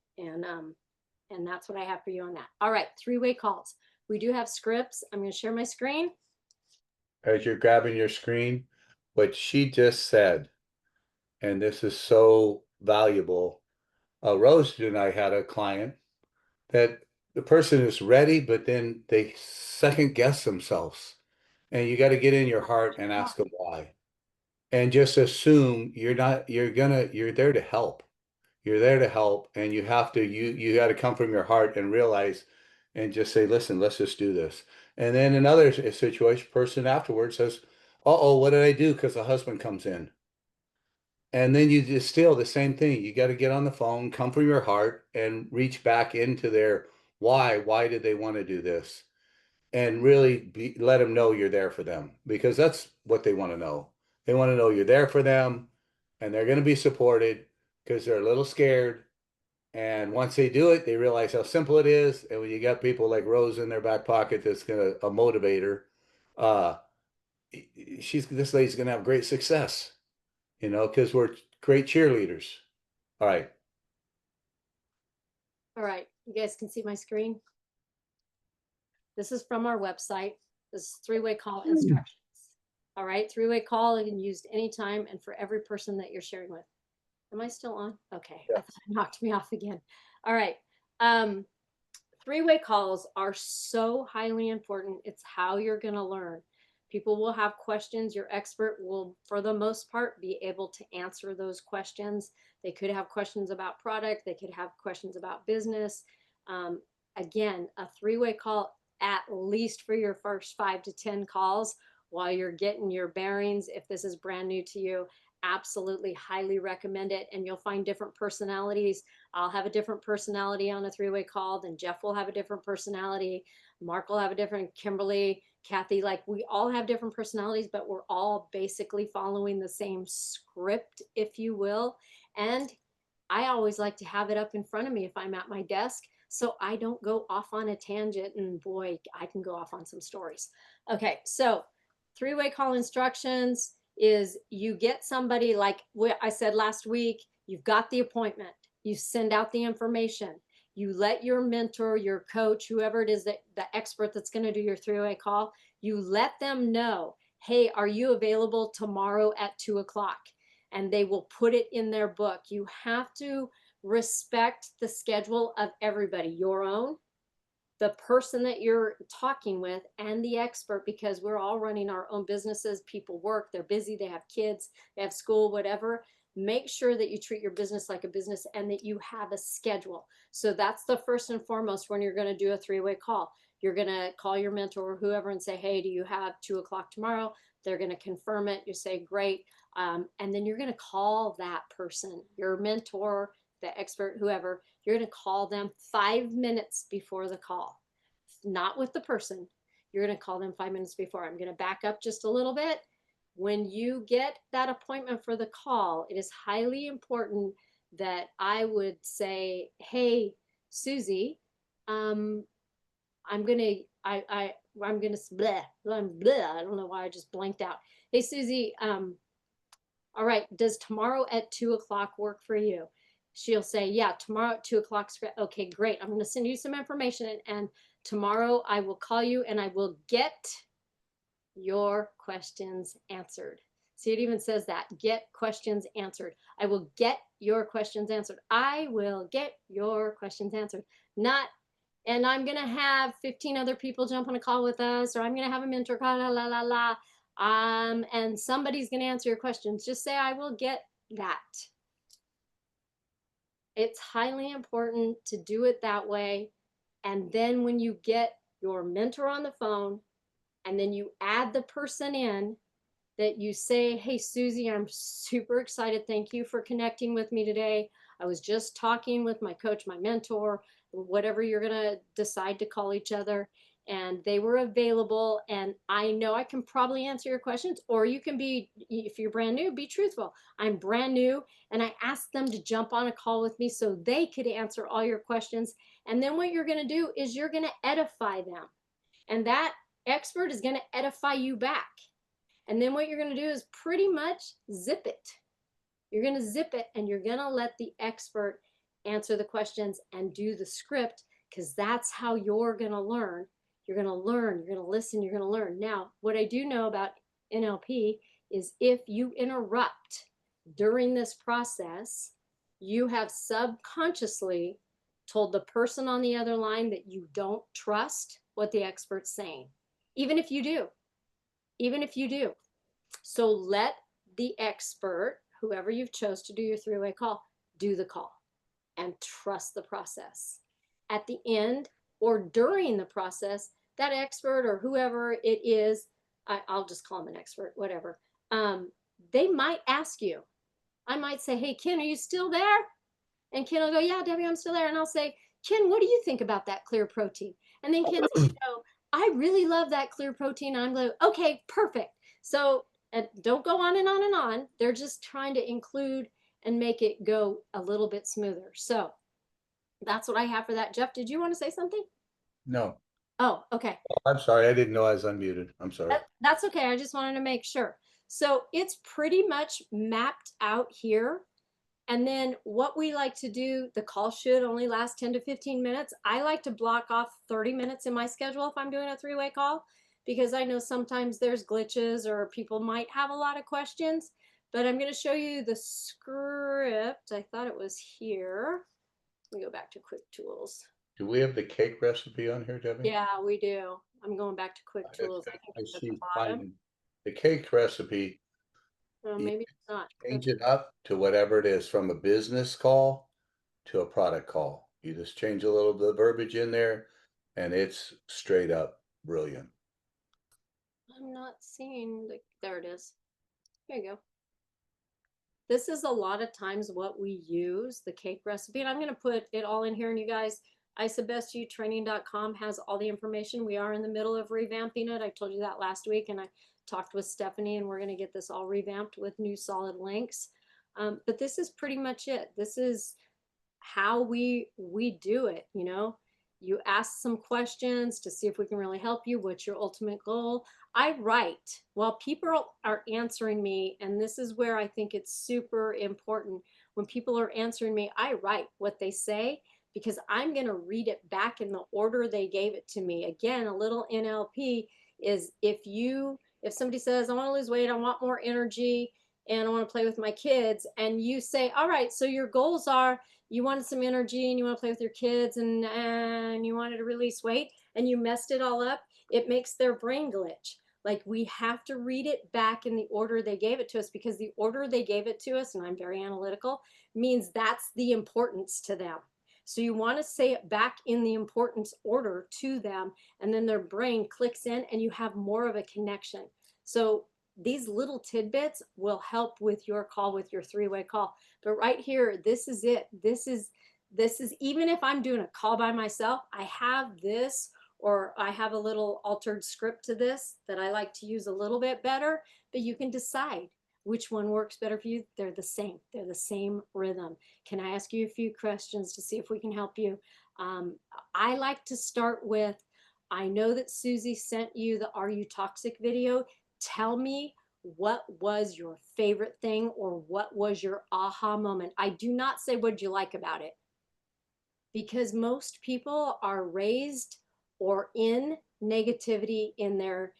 And that's what I have for you on that. All right, 3-way calls. We do have scripts. I'm going to share my screen. As you're grabbing your screen, what she just said, and this is so valuable. Rose and I had a client that the person is ready, but then they second guess themselves. And you got to get in your heart and ask them why. And just assume you're there to help. You're there to help, and you have to, you got to come from your heart and realize and just say, listen, let's just do this. And then another situation, person afterwards says, uh-oh, what did I do? Because the husband comes in. And then you just still the same thing. You got to get on the phone, come from your heart, and reach back into their why. Why did they want to do this? And really let them know you're there for them, because that's what they want to know. They want to know you're there for them, and they're going to be supported because they're a little scared. And once they do it, they realize how simple it is. And when you got people like Rose in their back pocket, that's gonna a motivator, this lady's gonna have great success, because we're great cheerleaders. All right. All right, you guys can see my screen. This is from our website. This is 3-way call instructions. All right, 3-way call you can use anytime and for every person that you're sharing with. Am I still on? Okay, yeah. I thought it knocked me off again. All right. 3-way calls are so highly important. It's how you're going to learn. People will have questions. Your expert will, for the most part, be able to answer those questions. They could have questions about product. They could have questions about business. Again, a 3-way call, at least for your first 5 to 10 calls while you're getting your bearings. If this is brand new to you, absolutely highly recommend it. And you'll find different personalities. I'll have a different personality on a 3-way call, then Jeff will have a different personality. Mark will have a different, Kimberly, Kathy, like we all have different personalities, but we're all basically following the same script, if you will. And I always like to have it up in front of me if I'm at my desk, so I don't go off on a tangent. And boy, I can go off on some stories. Okay, so 3-way call instructions is you get somebody, like I said last week, you've got the appointment, you send out the information, you let your mentor, your coach, whoever it is, that the expert that's going to do your 3-way call, you let them know, hey, are you available tomorrow at 2 o'clock? And they will put it in their book. You have to respect the schedule of everybody, your own, the person that you're talking with, and the expert, because we're all running our own businesses. People work, they're busy, they have kids, they have school, whatever. Make sure that you treat your business like a business and that you have a schedule. So that's the first and foremost when you're going to do a 3-way call. You're going to call your mentor or whoever and say, hey, do you have 2 o'clock tomorrow? They're going to confirm it. You say, great. And then you're going to call that person, your mentor, the expert, whoever. You're going to call them 5 minutes before the call, not with the person. You're going to call them 5 minutes before. I'm going to back up just a little bit. When you get that appointment for the call, it is highly important that I would say, hey, Susie, I'm gonna I don't know why I just blanked out. Hey, Susie, all right, does tomorrow at 2 o'clock work for you? She'll say, yeah, tomorrow at 2 o'clock. Okay, great. I'm going to send you some information, and tomorrow I will call you and I will get your questions answered. See, it even says that, get questions answered. I will get your questions answered. I will get your questions answered. Not, and I'm going to have 15 other people jump on a call with us, or I'm going to have a mentor call, la, la, la, la. And somebody's going to answer your questions. Just say, I will get that. It's highly important to do it that way. And then when you get your mentor on the phone, and then you add the person in, that you say, hey, Susie, I'm super excited. Thank you for connecting with me today. I was just talking with my coach, my mentor, whatever you're going to decide to call each other. And they were available. And I know I can probably answer your questions, or you can be, if you're brand new, be truthful. I'm brand new. And I asked them to jump on a call with me so they could answer all your questions. And then what you're going to do is you're going to edify them. And that expert is going to edify you back. And then what you're going to do is pretty much zip it. You're going to zip it, and you're going to let the expert answer the questions and do the script, because that's how you're going to learn. You're going to learn, you're going to listen, you're going to learn. Now, what I do know about NLP is if you interrupt during this process, you have subconsciously told the person on the other line that you don't trust what the expert's saying, even if you do. Even if you do. So let the expert, whoever you've chose to do your three-way call, do the call and trust the process. At the end or during the process, that expert or whoever it is, I'll just call them an expert, whatever, they might ask you. I might say, hey, Ken, are you still there? And Ken will go, yeah, Debbie, I'm still there. And I'll say, Ken, what do you think about that clear protein? And then Ken says, I really love that clear protein. I'm like, okay, perfect. So don't go on and on and on. They're just trying to include and make it go a little bit smoother. So that's what I have for that. Jeff, did you want to say something? No. Oh, okay. I'm sorry. I didn't know I was unmuted. I'm sorry. That's okay. I just wanted to make sure. So it's pretty much mapped out here. And then what we like to do, the call should only last 10 to 15 minutes. I like to block off 30 minutes in my schedule if I'm doing a three-way call, because I know sometimes there's glitches or people might have a lot of questions. But I'm going to show you the script. I thought it was here. Let me go back to Quick Tools. Do we have the cake recipe on here, Debbie? Yeah, we do. I'm going back to Quick Tools. I think it's at the bottom. Finding the cake recipe. Well, maybe it's not. Change it up to whatever it is, from a business call to a product call. You just change a little bit of verbiage in there, and it's straight up brilliant. I'm not seeing the, there it is. Here you go. This is a lot of times what we use, the cake recipe, and I'm going to put it all in here. And you guys, isobestYoutraining.com has all the information. We are in the middle of revamping it. I told you that last week, and I talked with Stephanie, and we're going to get this all revamped with new solid links. But this is pretty much it. This is how we do it. You know, you ask some questions to see if we can really help you. What's your ultimate goal? I write while people are answering me, and this is where I think it's super important. When people are answering me, I write what they say, because I'm going to read it back in the order they gave it to me. Again, a little NLP is if somebody says, I want to lose weight, I want more energy, and I want to play with my kids, and you say, all right, so your goals are, you wanted some energy and you want to play with your kids and you wanted to release weight, and you messed it all up, it makes their brain glitch. Like, we have to read it back in the order they gave it to us, because the order they gave it to us, and I'm very analytical, means that's the importance to them. So you want to say it back in the importance order to them, and then their brain clicks in and you have more of a connection. So these little tidbits will help with your call, with your three-way call. But right here, this is it. This is even if I'm doing a call by myself, I have this, or I have a little altered script to this that I like to use a little bit better, but you can decide which one works better for you. They're the same. They're the same rhythm. Can I ask you a few questions to see if we can help you? I like to start with, I know that Susie sent you the Are You Toxic video. Tell me, what was your favorite thing, or what was your aha moment? I do not say what'd you like about it, because most people are raised or in negativity in their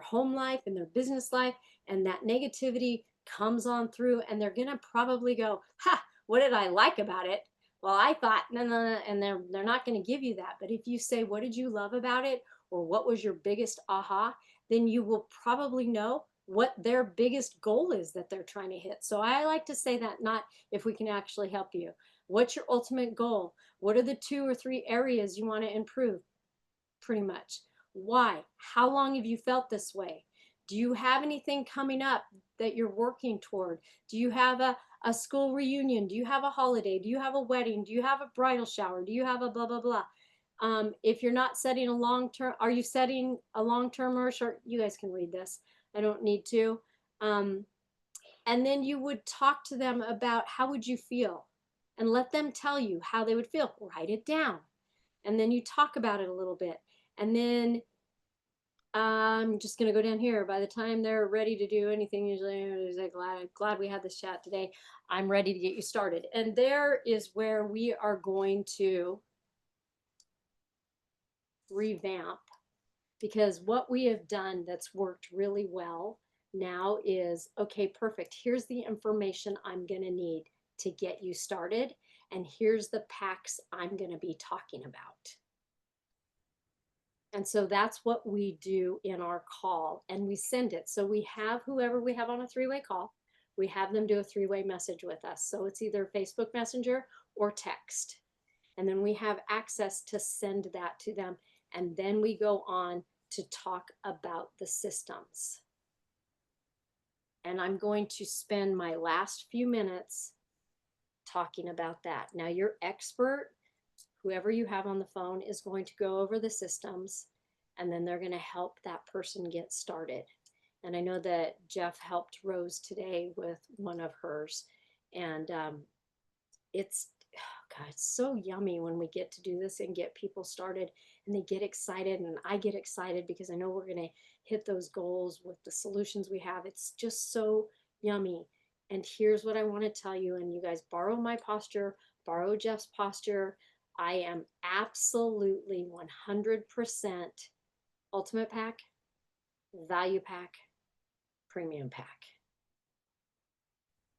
home life, in their business life, and that negativity comes on through, and they're gonna probably go, ha, what did I like about it? well, I thought, no, no, no, and they're not going to give you that. But if you say, what did you love about it? Or what was your biggest aha? Then you will probably know what their biggest goal is that they're trying to hit. So I like to say that, not if we can actually help you. What's your ultimate goal? What are the 2 or 3 areas you want to improve? Pretty much. Why? How long have you felt this way? Do you have anything coming up that you're working toward? Do you have a school reunion? Do you have a holiday? Do you have a wedding? Do you have a bridal shower? Do you have a blah, blah, blah? If you're not setting a long-term, are you setting a long-term or short? You guys can read this. I don't need to. And then you would talk to them about how would you feel and let them tell you how they would feel. Write it down. And then you talk about it a little bit. And then I'm just going to go down here. By the time they're ready to do anything, usually it's like, glad we had this chat today. I'm ready to get you started. And there is where we are going to revamp, because what we have done that's worked really well now is, okay, perfect. Here's the information I'm going to need to get you started. And here's the packs I'm going to be talking about. And so that's what we do in our call, and we send it. So we have whoever we have on a 3-way call, we have them do a 3-way message with us. So it's either Facebook Messenger or text. And then we have access to send that to them. And then we go on to talk about the systems. And I'm going to spend my last few minutes talking about that. Now, your expert, whoever you have on the phone, is going to go over the systems, and then they're going to help that person get started. And I know that Jeff helped Rose today with one of hers. And it's, oh God, it's so yummy when we get to do this and get people started and they get excited, and I get excited because I know we're going to hit those goals with the solutions we have. It's just so yummy. And here's what I want to tell you, and you guys borrow my posture, borrow Jeff's posture. I am absolutely 100% ultimate pack, value pack, premium pack.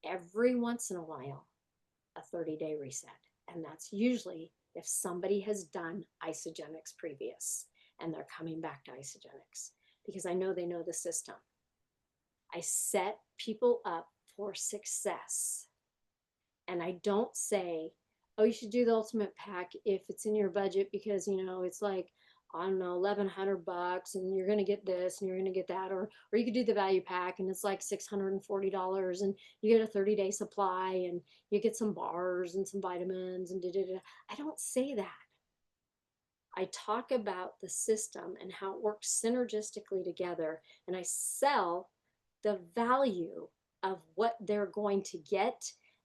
Every once in a while, a 30-day reset. And that's usually if somebody has done Isagenix previous and they're coming back to Isagenix, because I know they know the system. I set people up for success. And I don't say, oh, you should do the ultimate pack if it's in your budget, because, you know, it's like, I don't know, $1,100 and you're going to get this and you're going to get that. Or you could do the value pack and it's like $640 and you get a 30-day supply and you get some bars and some vitamins and da-da-da. I don't say that. I talk about the system and how it works synergistically together, and I sell the value of what they're going to get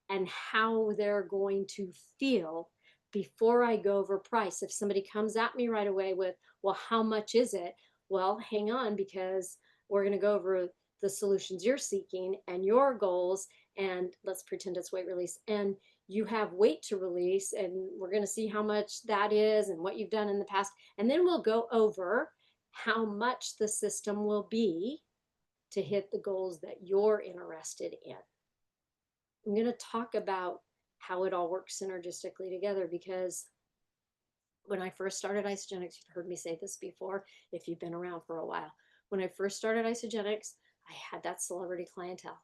and how they're going to feel before I go over price. If somebody comes at me right away with, well, how much is it? Well, hang on, because we're going to go over the solutions you're seeking and your goals, and let's pretend it's weight release. And you have weight to release, and we're going to see how much that is and what you've done in the past. And then we'll go over how much the system will be to hit the goals that you're interested in. I'm going to talk about how it all works synergistically together, because when I first started Isagenix, you've heard me say this before if you've been around for a while. When I first started Isagenix, I had that celebrity clientele.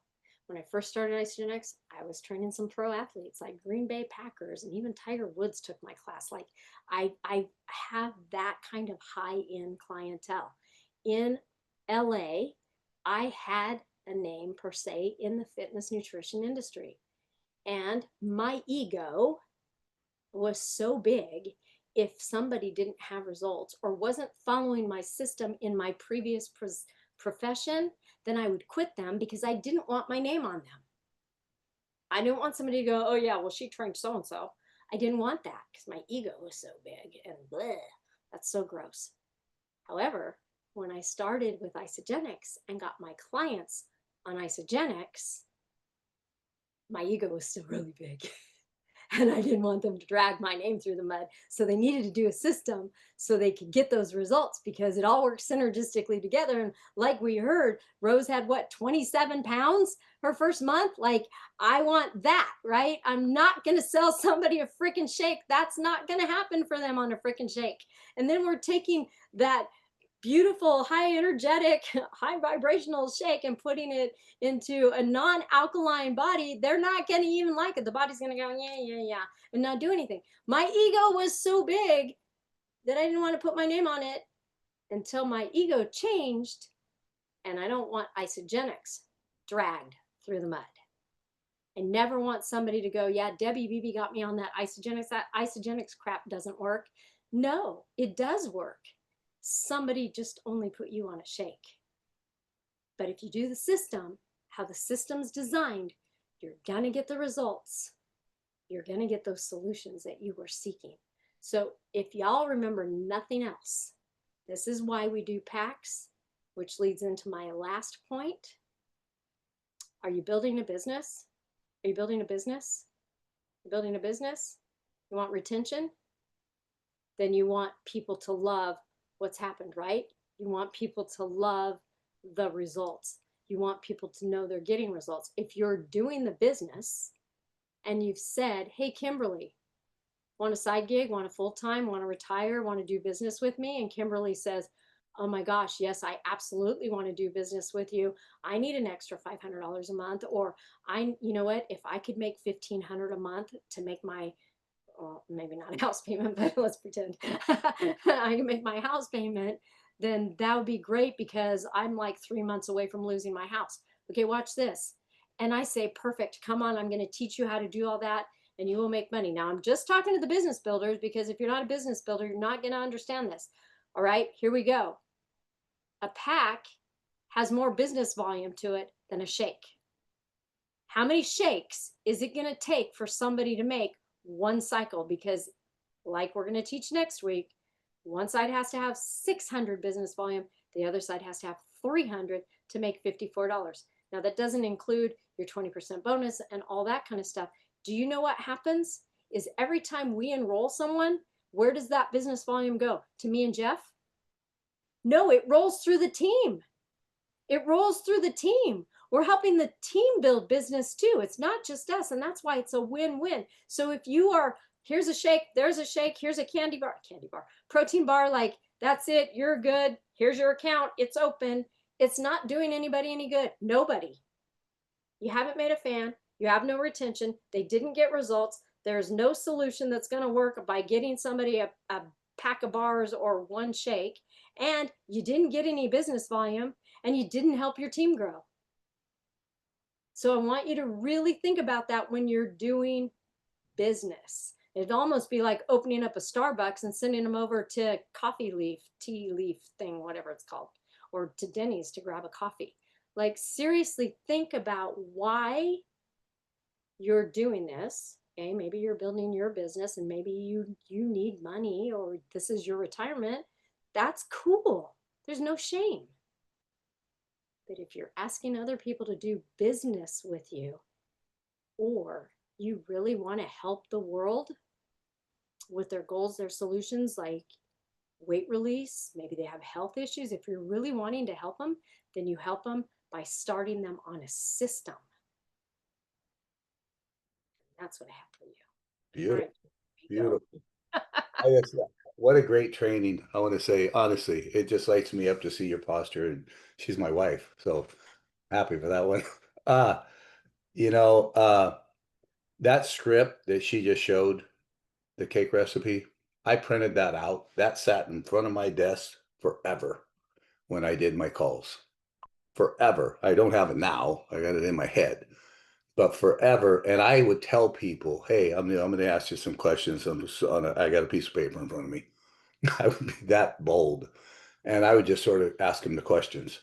When I first started Isagenix, I was training some pro athletes like Green Bay Packers, and even Tiger Woods took my class. Like I have that kind of high-end clientele. In LA, I had a name per se in the fitness nutrition industry. And my ego was so big, if somebody didn't have results or wasn't following my system in my previous profession, then I would quit them because I didn't want my name on them. I didn't want somebody to go, oh yeah, well, she trained so-and-so. I didn't want that because my ego was so big and bleh, that's so gross. However, when I started with Isagenix and got my clients on Isagenix, my ego was still really big. And I didn't want them to drag my name through the mud. So they needed to do a system so they could get those results, because it all works synergistically together. And like we heard, Rose had what, 27 pounds her first month, like, I want that, right? I'm not going to sell somebody a freaking shake. That's not going to happen for them on a freaking shake. And then we're taking that beautiful, high energetic, high vibrational shake and putting it into a non-alkaline body. They're not going to even like it. The body's going to go, yeah, yeah, yeah, and not do anything. My ego was so big that I didn't want to put my name on it until my ego changed, and I don't want isogenics dragged through the mud. I never want somebody to go, yeah, Debbie Beebe got me on that isogenics. That isogenics crap doesn't work. No, it does work. Somebody just only put you on a shake. But if you do the system, how the system's designed, you're gonna get the results. You're gonna get those solutions that you were seeking. So if y'all remember nothing else, this is why we do packs, which leads into my last point. Are you building a business? Are you building a business? You're building a business? You want retention? Then you want people to love what's happened, right? You want people to love the results. You want people to know they're getting results. If you're doing the business and you've said, hey, Kimberly, want a side gig, want a full-time, want to retire, want to do business with me? And Kimberly says, oh my gosh, yes, I absolutely want to do business with you. I need an extra $500 a month. Or you know what, if I could make $1,500 a month to make my, well, maybe not a house payment, but let's pretend I can make my house payment, then that would be great because I'm like 3 months away from losing my house. Okay, watch this. And I say, perfect, come on, I'm going to teach you how to do all that and you will make money. Now I'm just talking to the business builders because if you're not a business builder, you're not going to understand this. All right, here we go. A pack has more business volume to it than a shake. How many shakes is it going to take for somebody to make one cycle? Because like we're going to teach next week, one side has to have 600 business volume. The other side has to have 300 to make $54. Now that doesn't include your 20% bonus and all that kind of stuff. Do you know what happens is every time we enroll someone, where does that business volume go? To me and Jeff? No, it rolls through the team. It rolls through the team. We're helping the team build business too. It's not just us. And that's why it's a win-win. So if you are, here's a shake, there's a shake, here's a candy bar, protein bar, like that's it, you're good. Here's your account, it's open. It's not doing anybody any good. Nobody. You haven't made a fan. You have no retention. They didn't get results. There's no solution that's going to work by getting somebody a pack of bars or one shake. And you didn't get any business volume and you didn't help your team grow. So I want you to really think about that when you're doing business. It'd almost be like opening up a Starbucks and sending them over to coffee leaf, tea leaf thing, whatever it's called, or to Denny's to grab a coffee. Like seriously think about why you're doing this. Okay, maybe you're building your business and maybe you need money or this is your retirement. That's cool. There's no shame. But if you're asking other people to do business with you, or you really want to help the world with their goals, their solutions, like weight release, maybe they have health issues. If you're really wanting to help them, then you help them by starting them on a system. That's what I have for you. Beautiful. Right. Beautiful. What a great training. I want to say, honestly, it just lights me up to see your posture, and she's my wife. So happy for that one. That script that she just showed, the cake recipe, I printed that out. That sat in front of my desk forever when I did my calls. Forever. I don't have it now. I got it in my head. But forever, and I would tell people, "Hey, I'm going to ask you some questions I got a piece of paper in front of me." I would be that bold, and I would just sort of ask them the questions.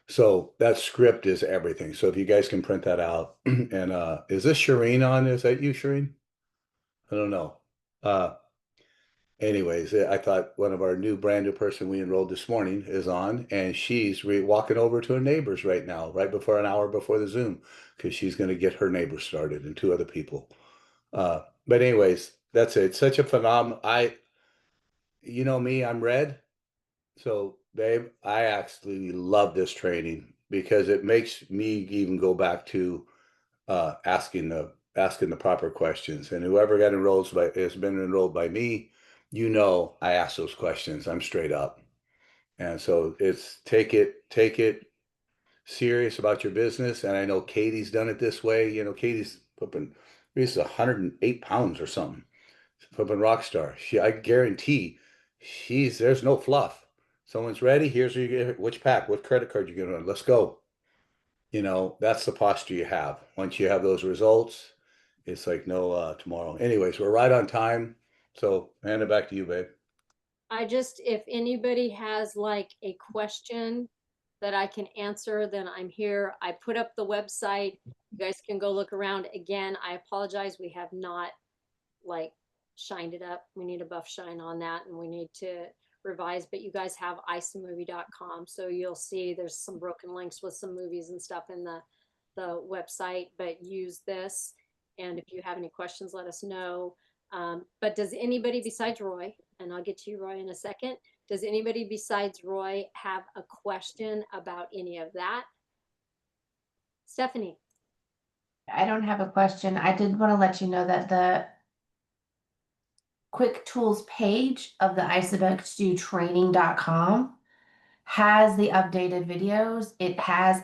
So that script is everything. So if you guys can print that out, and is this Shireen on? Is that you, Shireen? I don't know. Anyways, I thought one of our brand new person we enrolled this morning is on, and she's walking over to her neighbors right now, right before an hour before the Zoom, because she's going to get her neighbors started and 2 other people. But anyways, that's it. It's such a phenomenal. You know me, I'm red. So babe, I actually love this training. because it makes me even go back to asking the proper questions. And whoever got enrolled by has been enrolled by me, I ask those questions. I'm straight up. And so it's take it serious about your business. And I know Katie's done it this way. Katie's flipping, she's 108 pounds or something. Flipping rock star. I guarantee there's no fluff. Someone's ready. Here's where you get which pack, what credit card you get on. Let's go. That's the posture you have. Once you have those results, it's like no tomorrow. Anyways, we're right on time. So hand it back to you, babe. if anybody has like a question that I can answer, then I'm here. I put up the website. You guys can go look around again. I apologize. We have not like shined it up. We need a buff shine on that, and we need to revise, but you guys have isamovie.com. So you'll see there's some broken links with some movies and stuff in the website, but use this. And if you have any questions, let us know. But does anybody besides Roy, and I'll get to you, Roy, in a second, does anybody besides Roy have a question about any of that? Stephanie? I don't have a question. I did want to let you know that the quick tools page of the isobexdutraining.com has the updated videos. It has,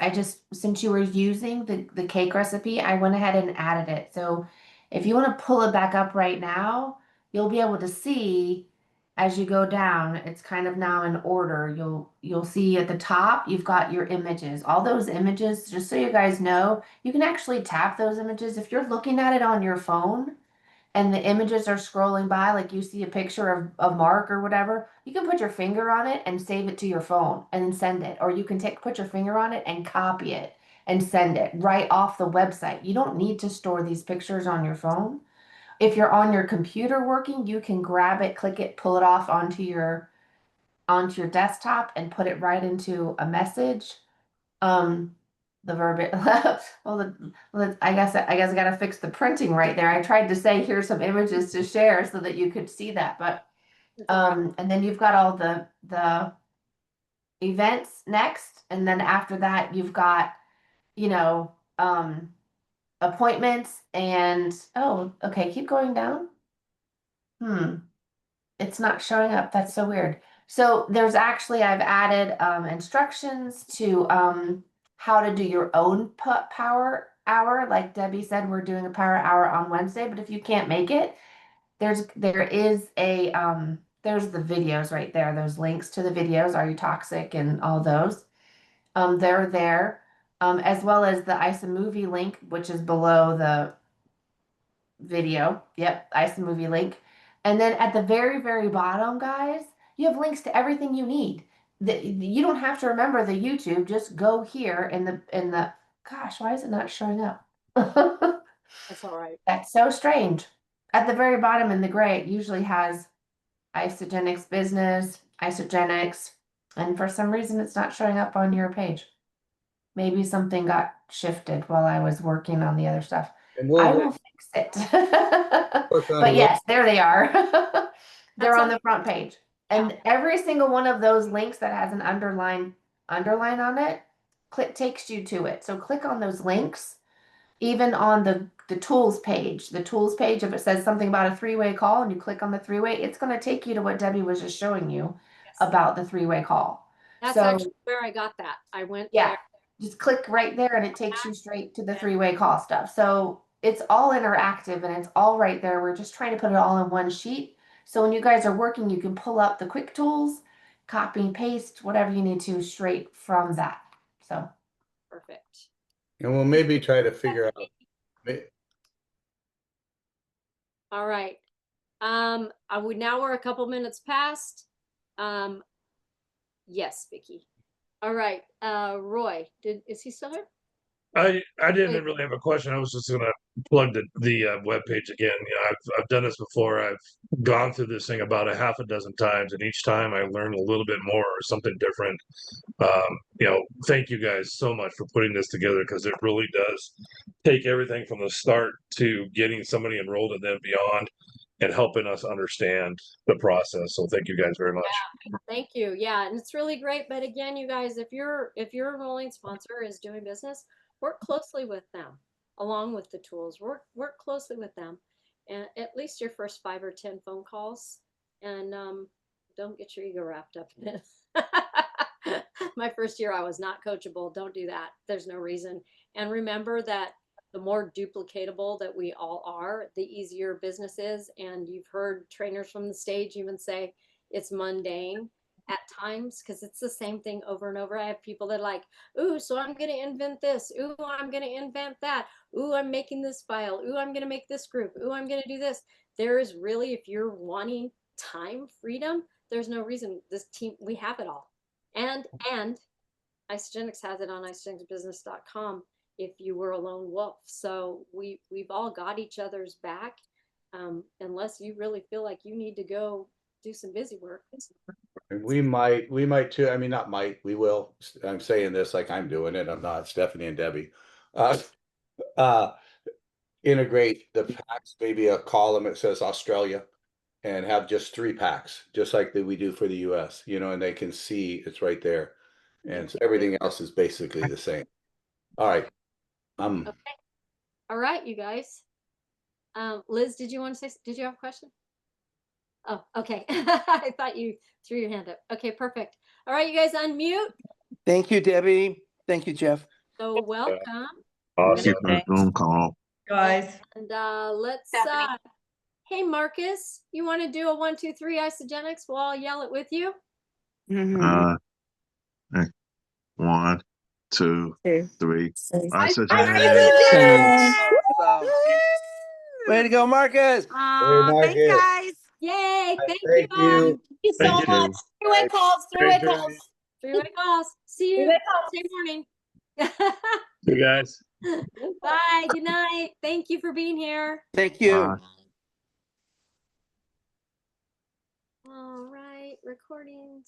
since you were using the cake recipe, I went ahead and added it. So if you want to pull it back up right now, you'll be able to see as you go down, it's kind of now in order. You'll see at the top, you've got your images. All those images, just so you guys know, you can actually tap those images. If you're looking at it on your phone and the images are scrolling by, like you see a picture of Mark or whatever, you can put your finger on it and save it to your phone and then send it. Or you can put your finger on it and copy it and send it right off the website. You don't need to store these pictures on your phone. If you're on your computer working, you can grab it, click it, pull it off onto your desktop and put it right into a message. The verb, I guess I got to fix the printing right there. I tried to say here's some images to share so that you could see that, but and then you've got all the events next, and then after that you've got appointments and okay, keep going down. It's not showing up. That's so weird. So there's actually, I've added instructions to how to do your own power hour. Like Debbie said, we're doing a power hour on Wednesday, but if you can't make it, there is a there's the videos right there. Those links to the videos, Are You Toxic, and all those. They're there. As well as the iSamovie link, which is below the video. Yep, iSamovie link. And then at the very, very bottom, guys, you have links to everything you need. You don't have to remember the YouTube. Just go here in the gosh, why is it not showing up? That's all right. That's so strange. At the very bottom in the gray, it usually has Isogenics Business, Isogenics, and for some reason it's not showing up on your page. Maybe something got shifted while I was working on the other stuff. And I will fix it. But yes, there they are. They're on the front page. And every single one of those links that has an underline on it, takes you to it. So click on those links. Even on the tools page, if it says something about a three-way call and you click on the three-way, it's going to take you to what Debbie was just showing you about the three-way call. That's actually where I got that. I went there. Just click right there and it takes you straight to the three-way call stuff. So it's all interactive and it's all right there. We're just trying to put it all in one sheet. So when you guys are working, you can pull up the quick tools, copy and paste, whatever you need to straight from that. So perfect. And we'll maybe try to figure out. All right. Now we're a couple minutes past. Yes, Vicky. All right, Roy, is he still here? I didn't really have a question. I was just gonna plug the web page again. I've done this before. I've gone through this thing about a half a dozen times, and each time I learn a little bit more or something different. Thank you guys so much for putting this together, because it really does take everything from the start to getting somebody enrolled and then beyond. and helping us understand the process. So thank you guys very much. Thank you. Yeah, and it's really great. But again, you guys, if your enrolling sponsor is doing business, work closely with them along with the tools. Work closely with them, and at least your first 5 or 10 phone calls, and don't get your ego wrapped up in it. My first year, I was not coachable. Don't do that. There's no reason. And remember that the more duplicatable that we all are, the easier business is. And you've heard trainers from the stage even say it's mundane at times because it's the same thing over and over. I have people that are like, ooh, so I'm going to invent this. Ooh, I'm going to invent that. Ooh, I'm making this file. Ooh, I'm going to make this group. Ooh, I'm going to do this. There is really, if you're wanting time freedom, there's no reason. This team, we have it all. And Isogenics has it on isogenicsbusiness.com if you were a lone wolf. So we've all got each other's back, unless you really feel like you need to go do some busy work. And we might too. I mean, not might, we will. I'm saying this like I'm doing it. I'm not. Stephanie and Debbie. Integrate the packs, maybe a column that says Australia, and have just 3 packs, just like that we do for the US, you know, and they can see it's right there. And so everything else is basically the same. All right. Okay. All right, you guys. Liz, did you have a question? Oh, okay. I thought you threw your hand up. Okay, perfect. All right, you guys unmute. Thank you, Debbie. Thank you, Jeff. So welcome. Awesome. Zoom call. Guys, And let's hey Marcus, you want to do a 1, 2, 3 Isogenics? We'll all yell it with you. 1, 2, 3. Isogenics! Awesome. Way to go, Marcus. Thanks, guys. Yay, thank Thank you all. you. Thank you so Thank you. much. Three-way calls, Great three-way calls. journey. 3-way calls. See you Three-way calls. Tuesday morning. You guys. Bye. Good night. Thank you for being here. Thank you. All right, recordings.